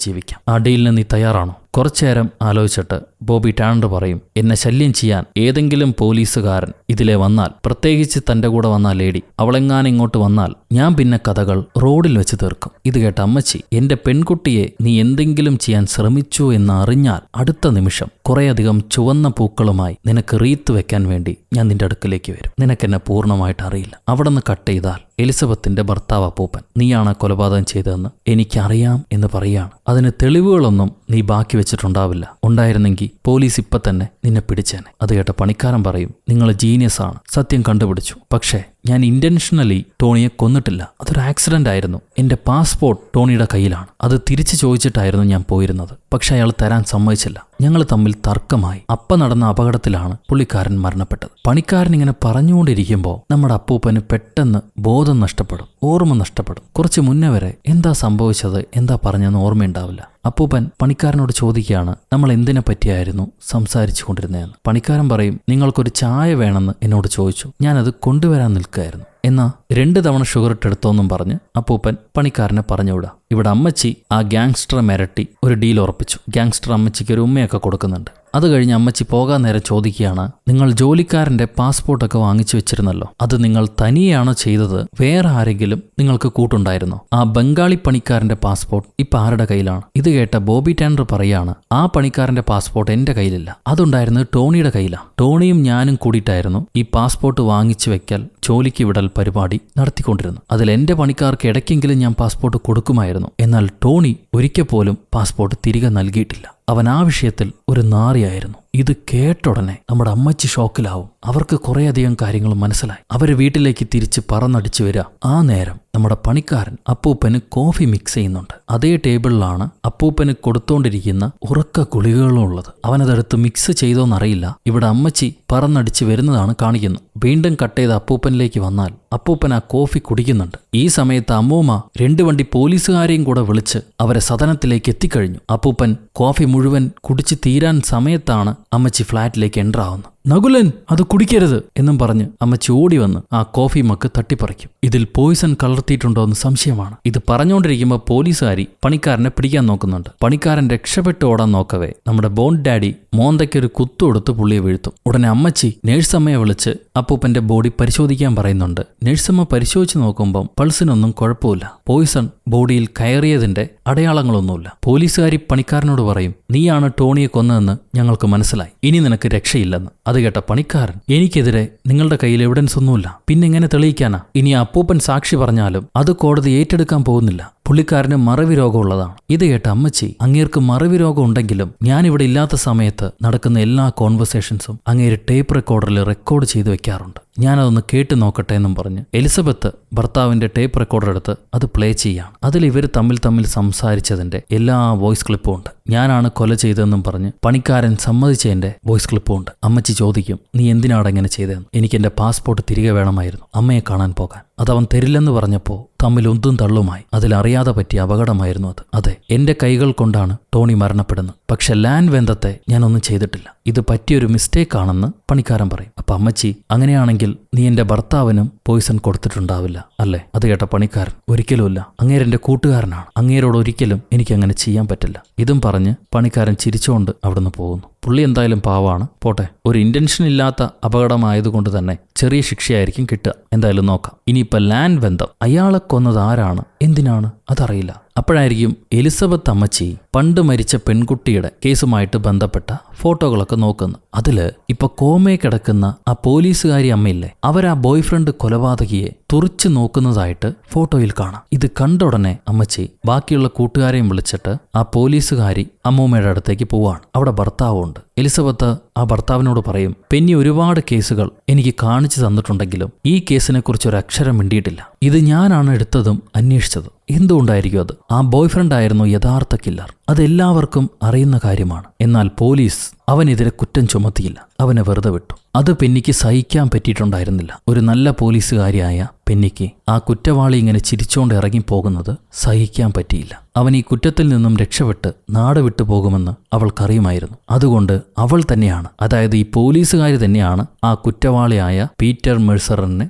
ജീവിക്കാം. ആ ഡീലിന് നീ തയ്യാറാണോ? കുറച്ചേരം ആലോചിച്ചിട്ട് ബോബി ടാനർ പറയും, എന്നെ ശല്യം ചെയ്യാൻ ഏതെങ്കിലും പോലീസുകാരൻ ഇതിലെ വന്നാൽ, പ്രത്യേകിച്ച് തന്റെ കൂടെ വന്ന ലേഡി, അവളെങ്ങാനും ഇങ്ങോട്ട് വന്നാൽ ഞാൻ പിന്നെ കഥകൾ റോഡിൽ വെച്ച് തീർക്കും. ഇത് കേട്ട അമ്മച്ചി, എന്റെ പെൺകുട്ടിയെ നീ എന്തെങ്കിലും ചെയ്യാൻ ശ്രമിച്ചു എന്ന് അറിഞ്ഞാൽ അടുത്ത നിമിഷം കുറേയധികം ചുവന്ന പൂക്കളുമായി നിനക്ക് റീത്ത് വെക്കാൻ വേണ്ടി ഞാൻ നിന്റെ അടുക്കലേക്ക് വരും. നിനക്കെന്നെ പൂർണ്ണമായിട്ട് അറിയില്ല. അവിടെ നിന്ന് കട്ട് ചെയ്താൽ എലിസബത്തിന്റെ ഭർത്താവ് അപ്പൂപ്പൻ. നീയാണ് കൊലപാതകം ചെയ്തതെന്ന് എനിക്കറിയാം എന്ന് പറയാണ്. അതിന് തെളിവുകളൊന്നും നീ ബാക്കി വെച്ചിട്ടുണ്ടാവില്ല. ഉണ്ടായിരുന്നെങ്കിൽ പോലീസ് ഇപ്പൊ തന്നെ നിന്നെ പിടിച്ചേനെ. അത് കേട്ട പണിക്കാരൻ പറയും, നിങ്ങൾ ജീനിയസ് ആണ്, സത്യം കണ്ടുപിടിച്ചു. പക്ഷേ ഞാൻ ഇന്റൻഷനലി ടോണിയെ കൊന്നിട്ടില്ല. അതൊരു ആക്സിഡന്റ് ആയിരുന്നു. എന്റെ പാസ്പോർട്ട് ടോണിയുടെ കയ്യിലാണ്. അത് തിരിച്ചു ചോദിച്ചിട്ടായിരുന്നു ഞാൻ പോയിരുന്നത്. പക്ഷെ അയാൾ തരാൻ സമ്മതിച്ചില്ല. ഞങ്ങൾ തമ്മിൽ തർക്കമായി. അപ്പ നടന്ന അപകടത്തിലാണ് പുള്ളിക്കാരൻ മരണപ്പെട്ടത്. പണിക്കാരൻ ഇങ്ങനെ പറഞ്ഞുകൊണ്ടിരിക്കുമ്പോൾ നമ്മുടെ അപ്പൂപ്പന് പെട്ടെന്ന് ബോധം നഷ്ടപ്പെടും, ഓർമ്മ നഷ്ടപ്പെടും. കുറച്ച് മുന്നേ വരെ എന്താ സംഭവിച്ചത്, എന്താ പറഞ്ഞെന്ന് ഓർമ്മയുണ്ടാവില്ല. അപ്പൂപ്പൻ പണിക്കാരനോട് ചോദിക്കുകയാണ്, നമ്മൾ എന്തിനെ പറ്റിയായിരുന്നു സംസാരിച്ചു കൊണ്ടിരുന്നതെന്ന്. പണിക്കാരൻ പറയും, നിങ്ങൾക്കൊരു ചായ വേണമെന്ന് എന്നോട് ചോദിച്ചു. ഞാനത് കൊണ്ടുവരാൻ നിൽക്കുകയായിരുന്നു. എന്നാ 2 തവണ ഷുഗർ ഇട്ടെടുത്തോന്നും പറഞ്ഞ് അപ്പൂപ്പൻ പണിക്കാരനെ പറഞ്ഞുവിടാം. ഇവിടെ അമ്മച്ചി ആ ഗ്യാങ്സ്റ്ററെ മിരട്ടി ഒരു ഡീൽ ഉറപ്പിച്ചു. ഗ്യാങ്സ്റ്റർ അമ്മച്ചിക്ക് ഒരു ഉമ്മയൊക്കെ കൊടുക്കുന്നുണ്ട്. അത് കഴിഞ്ഞ് അമ്മച്ചി പോകാൻ നേരം ചോദിക്കുകയാണ്, നിങ്ങൾ ജോലിക്കാരന്റെ പാസ്പോർട്ടൊക്കെ വാങ്ങിച്ചു വെച്ചിരുന്നല്ലോ, അത് നിങ്ങൾ തനിയെയാണോ ചെയ്തത്, വേറെ ആരെങ്കിലും നിങ്ങൾക്ക് കൂട്ടുണ്ടായിരുന്നോ? ആ ബംഗാളി പണിക്കാരന്റെ പാസ്പോർട്ട് ഇപ്പൊ ആരുടെ കയ്യിലാണ്? ഇത് കേട്ട ബോബി ടാനർ പറയാണ്, ആ പണിക്കാരന്റെ പാസ്പോർട്ട് എന്റെ കയ്യിലില്ല, അതുണ്ടായിരുന്നത് ടോണിയുടെ കയ്യിലാണ്. ടോണിയും ഞാനും കൂടിയിട്ടായിരുന്നു ഈ പാസ്പോർട്ട് വാങ്ങിച്ചു വെക്കൽ, ജോലിക്ക് വിടൽ പരിപാടി നടത്തിക്കൊണ്ടിരുന്നു. അതിൽ എന്റെ പണിക്കാർക്ക് ഇടയ്ക്കെങ്കിലും ഞാൻ പാസ്പോർട്ട് കൊടുക്കുമായിരുന്നു. എന്നാൽ ടോണി ഒരിക്കൽ പോലും പാസ്പോർട്ട് തിരികെ നൽകിയിട്ടില്ല. അവൻ ആ വിഷയത്തിൽ ഒരു നാറിയായിരുന്നു. ഇത് കേട്ടുടനെ നമ്മുടെ അമ്മച്ചി ഷോക്കിലാവും. അവർക്ക് കുറേയധികം കാര്യങ്ങൾ മനസ്സിലായി. അവര് വീട്ടിലേക്ക് തിരിച്ച് പറന്നടിച്ചു വരിക. ആ നേരം നമ്മുടെ പണിക്കാരൻ അപ്പൂപ്പന് കോഫി മിക്സ് ചെയ്യുന്നുണ്ട്. അതേ ടേബിളിലാണ് അപ്പൂപ്പന് കൊടുത്തോണ്ടിരിക്കുന്ന ഉറക്ക ഗുളികകളും ഉള്ളത്. അവനതെടുത്ത് മിക്സ് ചെയ്തോന്നറിയില്ല. ഇവിടെ അമ്മച്ചി പറന്നടിച്ച് വരുന്നതാണ് കാണിക്കുന്നത്. വീണ്ടും കട്ട് ചെയ്ത് അപ്പൂപ്പനിലേക്ക് വന്നാൽ അപ്പൂപ്പൻ ആ കോഫി കുടിക്കുന്നുണ്ട്. ഈ സമയത്ത് അമ്മൂമ്മ 2 വണ്ടി പോലീസുകാരെയും കൂടെ വിളിച്ച് അവരെ സദനത്തിലേക്ക് എത്തിക്കഴിഞ്ഞു. അപ്പൂപ്പൻ കോഫി മുഴുവൻ കുടിച്ച് തീരാൻ സമയത്താണ് അമ്മച്ചി ഫ്ലാറ്റിലേക്ക് എൻ്റർ ആവുന്നത്. നകുലൻ, അത് കുടിക്കരുത് എന്നും പറഞ്ഞ് അമ്മച്ചി ഓടി വന്ന് ആ കോഫി മക്ക് തട്ടിപ്പറിക്കും. ഇതിൽ പോയിസൺ കലർത്തിയിട്ടുണ്ടോ എന്ന് സംശയമാണ്. ഇത് പറഞ്ഞുകൊണ്ടിരിക്കുമ്പോൾ പോലീസുകാരി പണിക്കാരനെ പിടിക്കാൻ നോക്കുന്നുണ്ട്. പണിക്കാരൻ രക്ഷപ്പെട്ട് ഓടാൻ നോക്കവേ നമ്മുടെ ബോണ്ട് ഡാഡി മോന്തയ്ക്കൊരു കുത്തു കൊടുത്ത് പുള്ളിയെ വീഴ്ത്തും. ഉടനെ അമ്മച്ചി നേഴ്സമ്മയെ വിളിച്ച് അപ്പൂപ്പന്റെ ബോഡി പരിശോധിക്കാൻ പറയുന്നുണ്ട്. നേഴ്സമ്മ പരിശോധിച്ച് നോക്കുമ്പം പൾസിനൊന്നും കുഴപ്പമില്ല. പോയിസൺ ബോഡിയിൽ കയറിയതിന്റെ അടയാളങ്ങളൊന്നുമില്ല. പോലീസുകാരി പണിക്കാരനോട് പറയും, നീയാണ് ടോണിയെ കൊന്നതെന്ന് ഞങ്ങൾക്ക് മനസ്സിലായി, ഇനി നിനക്ക് രക്ഷയില്ലെന്ന്. അത് കേട്ട പണിക്കാരൻ, എനിക്കെതിരെ നിങ്ങളുടെ കയ്യിൽ എവിഡൻസ് ഒന്നുമില്ല, പിന്നെ എങ്ങനെ തെളിയിക്കാനാ? ഇനി അപ്പൂപ്പൻ സാക്ഷി പറഞ്ഞാലും അത് കോടതി ഏറ്റെടുക്കാൻ പോകുന്നില്ല. പുള്ളിക്കാരന് മറവി രോഗമുള്ളതാണ്. ഇത് കേട്ട അമ്മച്ചി, അങ്ങേർക്ക് മറവി രോഗം ഉണ്ടെങ്കിലും ഞാനിവിടെ ഇല്ലാത്ത സമയത്ത് നടക്കുന്ന എല്ലാ കോൺവെർസേഷൻസും അങ്ങേര് ടേപ്പ് റെക്കോർഡറിൽ റെക്കോർഡ് ചെയ്ത് വെക്കാറുണ്ട്. ഞാനതൊന്ന് കേട്ട് നോക്കട്ടെ എന്നും പറഞ്ഞ് എലിസബത്ത് ഭർത്താവിന്റെ ടേപ്പ് റെക്കോർഡർ എടുത്ത് അത് പ്ലേ ചെയ്യാണ്. അതിൽ ഇവർ തമ്മിൽ സംസാരിച്ചതിന്റെ എല്ലാ വോയിസ് ക്ലിപ്പും ഉണ്ട്. ഞാനാണ് കൊല ചെയ്തതെന്നും പറഞ്ഞ് പണിക്കാരൻ സമ്മതിച്ചതിന്റെ വോയിസ് ക്ലിപ്പും ഉണ്ട്. അമ്മച്ചി ചോദിക്കും, നീ എന്തിനാണ് ഇങ്ങനെ ചെയ്തതെന്ന്? എനിക്ക് എന്റെ പാസ്പോർട്ട് തിരികെ വേണമായിരുന്നു, അമ്മയെ കാണാൻ പോകാൻ. അതവൻ തരില്ലെന്ന് പറഞ്ഞപ്പോൾ തമ്മിൽ ഒന്നും തള്ളുമായി. അതിലറിയാതെ പറ്റിയ അപകടമായിരുന്നു അത്. അതെ, എന്റെ കൈകൾ കൊണ്ടാണ് ടോണി മരണപ്പെടുന്നത്. പക്ഷെ ലാൻഡ് വെന്തത്തെ ഞാനൊന്നും ചെയ്തിട്ടില്ല. ഇത് പറ്റിയൊരു മിസ്റ്റേക്ക് ആണെന്ന് പണിക്കാരൻ പറയും. അപ്പൊ അമ്മച്ചി, അങ്ങനെയാണെങ്കിൽ നീ എന്റെ ഭർത്താവിനും പോയിസൺ കൊടുത്തിട്ടുണ്ടാവില്ല അല്ലേ? അത് കേട്ട പണിക്കാരൻ, ഒരിക്കലുമില്ല, അങ്ങേരെന്റെ കൂട്ടുകാരനാണ്, അങ്ങേരോട് ഒരിക്കലും എനിക്ക് അങ്ങനെ ചെയ്യാൻ പറ്റില്ല. ഇതും പറഞ്ഞ് പണിക്കാരൻ ചിരിച്ചുകൊണ്ട് അവിടുന്ന് പോകുന്നു. പുള്ളി എന്തായാലും പാവാണ്, പോട്ടെ. ഒരു ഇന്റൻഷൻ ഇല്ലാത്ത അപകടമായതുകൊണ്ട് തന്നെ ചെറിയ ശിക്ഷയായിരിക്കും കിട്ടുക. എന്തായാലും നോക്കാം. ഇനിയിപ്പോൾ ലാൻഡ് ബന്ധം, അയാളെ കൊന്നത് ആരാണ്, എന്തിനാണ്, അതറിയില്ല. അപ്പോഴായിരിക്കും എലിസബത്ത് അമ്മച്ചി പണ്ട് മരിച്ച പെൺകുട്ടിയുടെ കേസുമായിട്ട് ബന്ധപ്പെട്ട ഫോട്ടോകളൊക്കെ നോക്കുന്നത്. അതില് ഇപ്പൊ കോമയെ കിടക്കുന്ന ആ പോലീസുകാരി അമ്മയില്ലേ, അവരാ ബോയ് ഫ്രണ്ട് കൊലപാതകിയെ തുറിച്ചു നോക്കുന്നതായിട്ട് ഫോട്ടോയിൽ കാണാം. ഇത് കണ്ട ഉടനെ അമ്മച്ചി ബാക്കിയുള്ള കൂട്ടുകാരെയും വിളിച്ചിട്ട് ആ പോലീസുകാരി അമ്മൂമ്മയുടെ അടുത്തേക്ക് പോവാണ്. അവിടെ ഭർത്താവുണ്ട്. എലിസബത്ത് ആ ഭർത്താവിനോട് പറയും, പെന്നി ഒരുപാട് കേസുകൾ എനിക്ക് കാണിച്ചു തന്നിട്ടുണ്ടെങ്കിലും ഈ കേസിനെ കുറിച്ച് ഒരു അക്ഷരം മിണ്ടിയിട്ടില്ല. ഇത് ഞാനാണ് എടുത്തതും അന്വേഷിച്ചതും. എന്തുകൊണ്ടായിരിക്കും അത്? ആ ബോയ്ഫ്രണ്ട് ആയിരുന്നു യഥാർത്ഥ കില്ലർ. അതെല്ലാവർക്കും അറിയുന്ന കാര്യമാണ്. എന്നാൽ പോലീസ് അവനെതിരെ കുറ്റം ചുമത്തിയില്ല, അവനെ വെറുതെ വിട്ടു. അത് പെന്നിക്ക് സഹിക്കാൻ പറ്റിയിട്ടുണ്ടായിരുന്നില്ല. ഒരു നല്ല പോലീസുകാരിയായ പെന്നിക്ക് ആ കുറ്റവാളി ഇങ്ങനെ ചിരിച്ചോണ്ട് ഇറങ്ങിപ്പോകുന്നത് സഹിക്കാൻ പറ്റിയില്ല. അവൻ ഈ കുറ്റത്തിൽ നിന്നും രക്ഷപ്പെട്ട് നാട് വിട്ടു പോകുമെന്ന് അവൾക്കറിയുമായിരുന്നു. അതുകൊണ്ട് അവൾ തന്നെയാണ്, അതായത് ഈ പോലീസുകാരി തന്നെയാണ് ആ കുറ്റവാളിയായ പീറ്റർ മെഴ്സറിനെ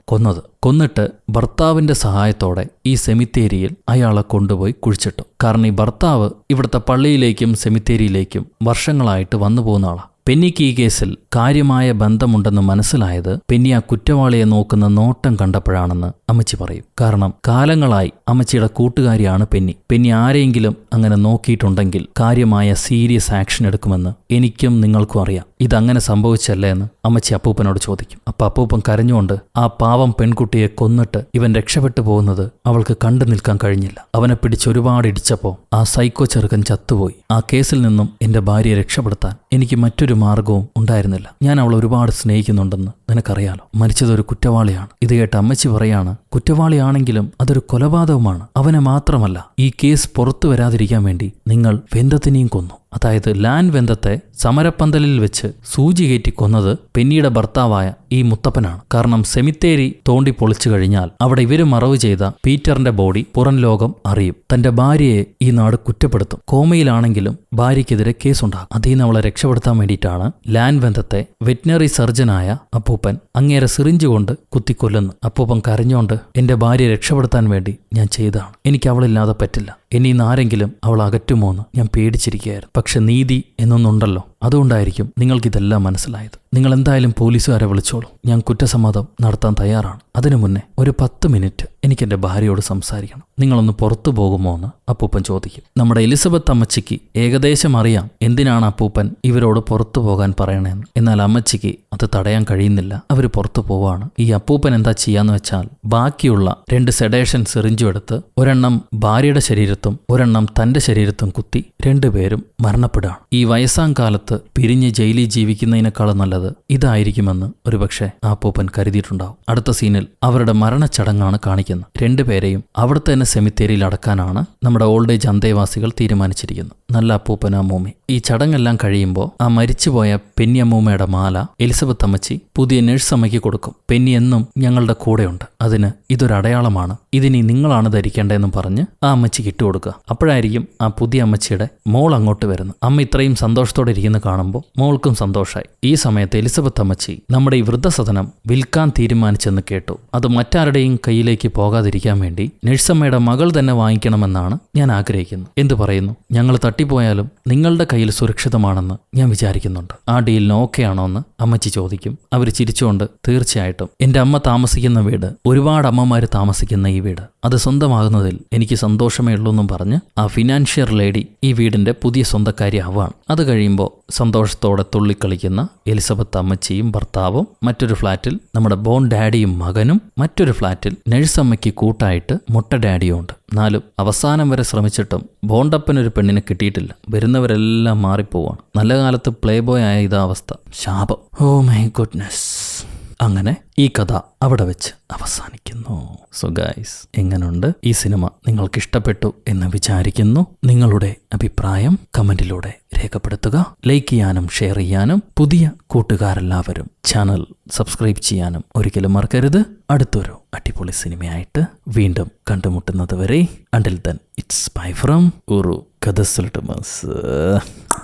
കൊന്നിട്ട് ഭർത്താവിന്റെ സഹായത്തോടെ ഈ സെമിത്തേരിയിൽ അയാളെ കൊണ്ടുപോയി കുഴിച്ചിട്ടു. കാരണം ഈ ഭർത്താവ് ഇവിടുത്തെ പള്ളിയിലേക്കും സെമിത്തേരിയിലേക്കും വർഷങ്ങളായിട്ട് വന്നു പോകുന്ന ആളാണ്. പെന്നിക്ക് ഈ കേസിൽ കാര്യമായ ബന്ധമുണ്ടെന്ന് മനസ്സിലായത് പെന്നി ആ കുറ്റവാളിയെ നോക്കുന്ന നോട്ടം കണ്ടപ്പോഴാണെന്ന് അമ്മച്ചി പറയും. കാരണം കാലങ്ങളായി അമ്മച്ചിയുടെ കൂട്ടുകാരിയാണ് പെന്നി ആരെയെങ്കിലും അങ്ങനെ നോക്കിയിട്ടുണ്ടെങ്കിൽ കാര്യമായ സീരിയസ് ആക്ഷൻ എടുക്കുമെന്ന് എനിക്കും നിങ്ങൾക്കും അറിയാം. ഇതങ്ങനെ സംഭവിച്ചല്ലേ എന്ന് അമ്മച്ചി അപ്പൂപ്പനോട് ചോദിക്കും. അപ്പൊ അപ്പൂപ്പൻ കരഞ്ഞുകൊണ്ട് ആ പാവം പെൺകുട്ടിയെ കൊന്നിട്ട് ഇവൻ രക്ഷപ്പെട്ടു പോകുന്നത് അവൾക്ക് കണ്ടു നിൽക്കാൻ കഴിഞ്ഞില്ല. അവനെ പിടിച്ച് ഒരുപാട് ഇടിച്ചപ്പോൾ ആ സൈക്കോ ചെറുക്കൻ ചത്തുപോയി. ആ കേസിൽ നിന്നും എന്റെ ഭാര്യയെ രക്ഷപ്പെടുത്താൻ എനിക്ക് മറ്റൊരു മാർഗവും ഉണ്ടായിരുന്നില്ല. ഞാൻ അവളെ ഒരുപാട് സ്നേഹിക്കുന്നുണ്ടെന്ന് നിനക്കറിയാലോ. മരിച്ചതൊരു കുറ്റവാളിയാണ്. ഇത് കേട്ട് അമ്മച്ചി പറയാണ്, കുറ്റവാളിയാണെങ്കിലും അതൊരു കൊലപാതകമാണ്. അവനെ മാത്രമല്ല, ഈ കേസ് പുറത്തു വരാതിരിക്കാൻ വേണ്ടി നിങ്ങൾ വെന്തത്തിനെയും കൊന്നു. അതായത് ലാൻ വെന്തത്തെ സമരപ്പന്തലിൽ വെച്ച് സൂചി കയറ്റി കൊന്നത് പെന്നിയുടെ ഭർത്താവായ ഈ മുത്തപ്പനാണ്. കാരണം സെമിത്തേരി തോണ്ടി പൊളിച്ചു കഴിഞ്ഞാൽ അവിടെ ഇവര് മറവ് ചെയ്ത പീറ്ററിന്റെ ബോഡി പുറം ലോകം അറിയും. തന്റെ ഭാര്യയെ ഈ നാട് കുറ്റപ്പെടുത്തും. കോമയിലാണെങ്കിലും ഭാര്യയ്ക്കെതിരെ കേസുണ്ടാകും. അതിൽ നിന്ന് അവളെ രക്ഷപ്പെടുത്താൻ വേണ്ടിയിട്ടാണ് ലാൻ വെന്തത്തെ വെറ്റിനറി സർജനായ അപ്പൂപ്പൻ അങ്ങേരെ സിറിഞ്ച് കൊണ്ട് കുത്തിക്കൊല്ലുന്നു. അപ്പൂപ്പൻ കരഞ്ഞോണ്ട് എന്റെ ഭാര്യയെ രക്ഷപ്പെടുത്താൻ വേണ്ടി ഞാൻ ചെയ്തതാണ്. എനിക്ക് അവളില്ലാതെ പറ്റില്ല. ഇനി ആരെങ്കിലും അവൾ അകറ്റുമോന്ന് ഞാൻ പേടിച്ചിരിക്കുകയായിരുന്നു. പക്ഷെ നീതി എന്നൊന്നുണ്ടല്ലോ, അതുകൊണ്ടായിരിക്കും നിങ്ങൾക്കിതെല്ലാം മനസ്സിലായത്. നിങ്ങൾ എന്തായാലും പോലീസുകാരെ വിളിച്ചോളൂ. ഞാൻ കുറ്റസമ്മതം നടത്താൻ തയ്യാറാണ്. അതിനു മുന്നേ ഒരു 10 മിനിറ്റ് എനിക്ക് എൻ്റെ ഭാര്യയോട് സംസാരിക്കണം. നിങ്ങളൊന്ന് പുറത്തു പോകുമോ എന്ന് അപ്പൂപ്പൻ ചോദിക്കും. നമ്മുടെ എലിസബത്ത് അമ്മച്ചിക്ക് ഏകദേശം അറിയാം എന്തിനാണ് അപ്പൂപ്പൻ ഇവരോട് പുറത്തു പോകാൻ പറയണേന്ന്. എന്നാൽ അമ്മച്ചിക്ക് അത് തടയാൻ കഴിയുന്നില്ല. അവർ പുറത്തു പോവാണ്. ഈ അപ്പൂപ്പൻ എന്താ ചെയ്യാന്ന് വെച്ചാൽ ബാക്കിയുള്ള 2 സെഡേഷൻ സിറിഞ്ചും എടുത്ത് ഒരെണ്ണം ഭാര്യയുടെ ശരീരത്തും ഒരെണ്ണം തന്റെ ശരീരത്തും കുത്തി 2 പേരും മരണപ്പെടുകയാണ്. ഈ വയസ്സാം കാലത്ത് പിരിഞ്ഞ് ജയിലിൽ ജീവിക്കുന്നതിനേക്കാളും നല്ലത് ഇതായിരിക്കുമെന്ന് ഒരുപക്ഷെ ആ അപ്പൂപ്പൻ കരുതിയിട്ടുണ്ടാവും. അടുത്ത സീനിൽ അവരുടെ മരണച്ചടങ്ങാണ് കാണിക്കുന്നത്. 2 പേരെയും അവിടുത്തെ തന്നെ സെമിത്തേരിയിൽ അടക്കാനാണ് നമ്മുടെ ഓൾഡ് ഏജ് അന്തേവാസികൾ തീരുമാനിച്ചിരിക്കുന്നത്. നല്ല അപ്പൂപ്പൻ അമ്മൂമ്മ. ഈ ചടങ്ങെല്ലാം കഴിയുമ്പോൾ ആ മരിച്ചുപോയ പെന്നി അമ്മൂമ്മയുടെ മാല എലിസബത്ത് അമ്മച്ചി പുതിയ നഴ്സ് അമ്മയ്ക്ക് കൊടുക്കും. പെന്നി എന്നും ഞങ്ങളുടെ കൂടെയുണ്ട്, അതിന് ഇതൊരു അടയാളമാണ്, ഇതിനി നിങ്ങളാണ് ധരിക്കേണ്ടതെന്നും പറഞ്ഞ് ആ അമ്മച്ചിക്ക് ഇട്ടുകൊടുക്കുക. അപ്പോഴായിരിക്കും ആ പുതിയ അമ്മച്ചിയുടെ മോൾ അങ്ങോട്ട് വരുന്നത്. അമ്മ ഇത്രയും സന്തോഷത്തോടെ ഇരിക്കുന്ന കാണുമ്പോൾ മോൾക്കും സന്തോഷമായി. ഈ സമയത്ത് എലിസബത്ത് അമ്മച്ചി നമ്മുടെ ഈ വൃദ്ധസദനം വിൽക്കാൻ തീരുമാനിച്ചെന്ന് കേട്ടു. അത് മറ്റാരുടെയും കയ്യിലേക്ക് പോകാതിരിക്കാൻ വേണ്ടി നഴ്സമ്മയുടെ മകൾ തന്നെ വാങ്ങിക്കണമെന്നാണ് ഞാൻ ആഗ്രഹിക്കുന്നത്. എന്തു പറയുന്നു? ഞങ്ങൾ തട്ടിപ്പോയാലും നിങ്ങളുടെ കയ്യിൽ സുരക്ഷിതമാണെന്ന് ഞാൻ വിചാരിക്കുന്നുണ്ട്. ആ ഡീലിന് ഓക്കെ ആണോ എന്ന് അമ്മച്ചി ചോദിക്കും. അവർ ചിരിച്ചുകൊണ്ട് തീർച്ചയായിട്ടും എന്റെ അമ്മ താമസിക്കുന്ന വീട്, ഒരുപാട് അമ്മമാര് താമസിക്കുന്ന ഈ വീട്, അത് സ്വന്തമാകുന്നതിൽ എനിക്ക് സന്തോഷമേ ഉള്ളൂ എന്നും പറഞ്ഞ് ആ ഫിനാൻഷ്യർ ലേഡി ഈ വീടിന്റെ പുതിയ സ്വന്തക്കാരി ആവാണ്. അത് കഴിയുമ്പോൾ സന്തോഷത്തോടെ തുള്ളിക്കളിക്കുന്ന എലിസബത്ത് അമ്മച്ചിയും ഭർത്താവും, മറ്റൊരു ഫ്ലാറ്റിൽ നമ്മുടെ ബോൺ ഡാഡിയും മകനും, മറ്റൊരു ഫ്ലാറ്റിൽ നഴ്സമ്മയ്ക്ക് കൂട്ടായിട്ട് മുട്ട ഡാഡിയും ഉണ്ട്. എന്നാലും അവസാനം വരെ ശ്രമിച്ചിട്ടും ബോണ്ടപ്പനൊരു പെണ്ണിനെ കിട്ടിയിട്ടില്ല. വരുന്നവരെല്ലാം മാറിപ്പോവാണ്. നല്ല കാലത്ത് പ്ലേ ബോയ് ആയ ഇതാ അവസ്ഥ. ശാപം. Oh my goodness. അങ്ങനെ ഈ കഥ അവിടെ വെച്ച് അവസാനിക്കുന്നു. സോ ഗൈസ്, എങ്ങനെയുണ്ട് ഈ സിനിമ? നിങ്ങൾക്ക് ഇഷ്ടപ്പെട്ടു എന്ന് വിചാരിക്കുന്നു. നിങ്ങളുടെ അഭിപ്രായം കമന്റിലൂടെ രേഖപ്പെടുത്തുക. ലൈക്ക് ചെയ്യാനും ഷെയർ ചെയ്യാനും പുതിയ കൂട്ടുകാരെല്ലാവരും ചാനൽ സബ്സ്ക്രൈബ് ചെയ്യാനും ഒരിക്കലും മറക്കരുത്. അടുത്തൊരു അടിപൊളി സിനിമയായിട്ട് വീണ്ടും കണ്ടുമുട്ടുന്നത് വരെ, until then it's bye from ഉറു കഥ.